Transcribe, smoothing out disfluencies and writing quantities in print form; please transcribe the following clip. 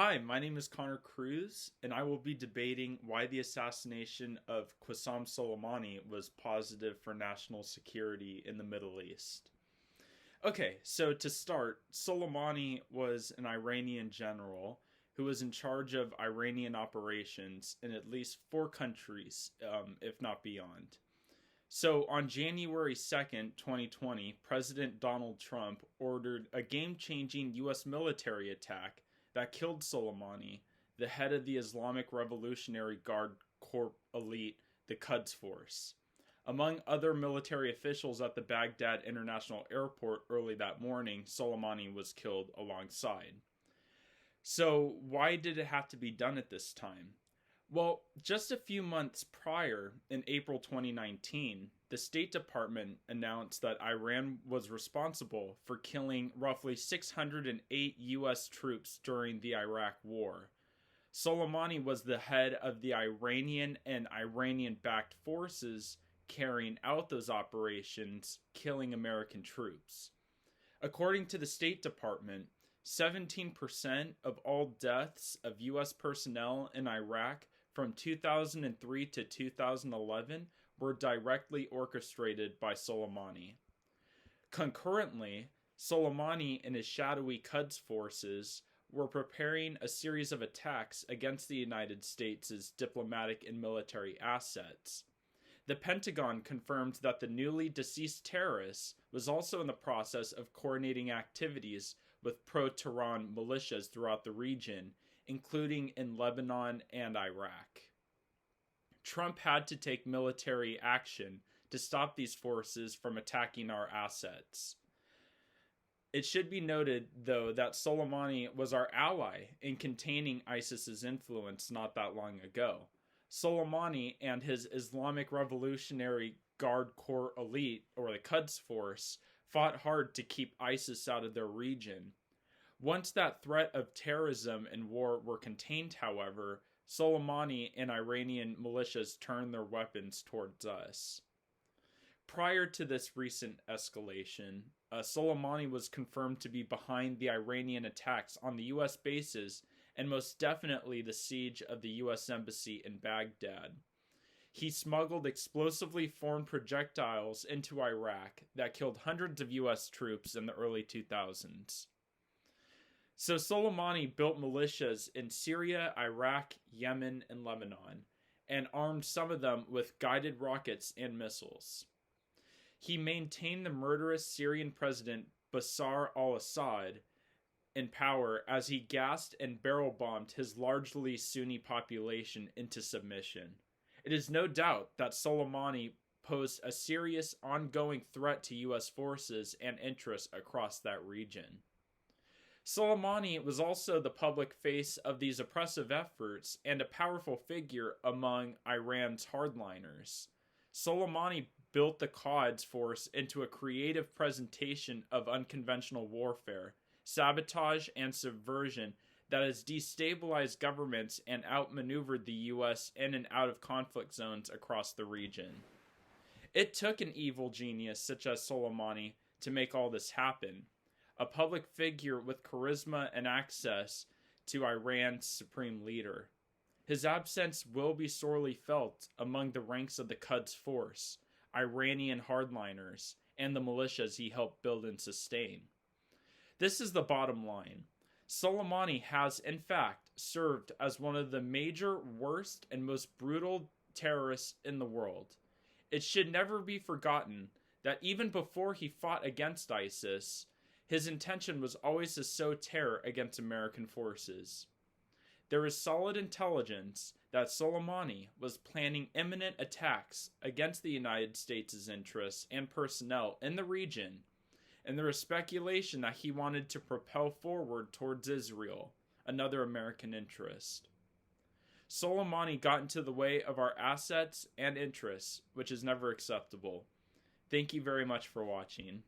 Hi, my name is Connor Cruz, and I will be debating why the assassination of Qasem Soleimani was positive for national security in the Middle East. Okay, so to start, Soleimani was an Iranian general who was in charge of Iranian operations in at least four countries, if not beyond. So on January 2nd, 2020, President Donald Trump ordered a game changing U.S. military attack that killed Soleimani, the head of the Islamic Revolutionary Guard Corps elite, the Quds Force. Among other military officials at the Baghdad International Airport early that morning, Soleimani was killed alongside. So, why did it have to be done at this time? Well, just a few months prior, in April 2019, the State Department announced that Iran was responsible for killing roughly 608 U.S. troops during the Iraq War. Soleimani was the head of the Iranian and Iranian backed forces carrying out those operations, killing American troops. According to the State Department, 17% of all deaths of U.S. personnel in Iraq from 2003 to 2011 were directly orchestrated by Soleimani. Concurrently, Soleimani and his shadowy Quds forces were preparing a series of attacks against the United States' diplomatic and military assets. The Pentagon confirmed that the newly deceased terrorist was also in the process of coordinating activities with pro-Tehran militias throughout the region, including in Lebanon and Iraq. Trump had to take military action to stop these forces from attacking our assets. It should be noted, though, that Soleimani was our ally in containing ISIS's influence not that long ago. Soleimani and his Islamic Revolutionary Guard Corps elite, or the Quds Force, fought hard to keep ISIS out of their region. Once that threat of terrorism and war were contained, however, Soleimani and Iranian militias turned their weapons towards us. Prior to this recent escalation, Soleimani was confirmed to be behind the Iranian attacks on the U.S. bases and most definitely the siege of the U.S. Embassy in Baghdad. He smuggled explosively formed projectiles into Iraq that killed hundreds of U.S. troops in the early 2000s. So Soleimani built militias in Syria, Iraq, Yemen, and Lebanon, and armed some of them with guided rockets and missiles. He maintained the murderous Syrian president Bashar al-Assad in power as he gassed and barrel-bombed his largely Sunni population into submission. It is no doubt that Soleimani posed a serious ongoing threat to U.S. forces and interests across that region. Soleimani was also the public face of these oppressive efforts and a powerful figure among Iran's hardliners. Soleimani built the Quds Force into a creative presentation of unconventional warfare, sabotage, and subversion that has destabilized governments and outmaneuvered the U.S. in and out of conflict zones across the region. It took an evil genius such as Soleimani to make all this happen, a public figure with charisma and access to Iran's supreme leader. His absence will be sorely felt among the ranks of the Quds Force, Iranian hardliners, and the militias he helped build and sustain. This is the bottom line. Soleimani has, in fact, served as one of the major, worst, and most brutal terrorists in the world. It should never be forgotten that even before he fought against ISIS, his intention was always to sow terror against American forces. There is solid intelligence that Soleimani was planning imminent attacks against the United States' interests and personnel in the region, and there is speculation that he wanted to propel forward towards Israel, another American interest. Soleimani got into the way of our assets and interests, which is never acceptable. Thank you very much for watching.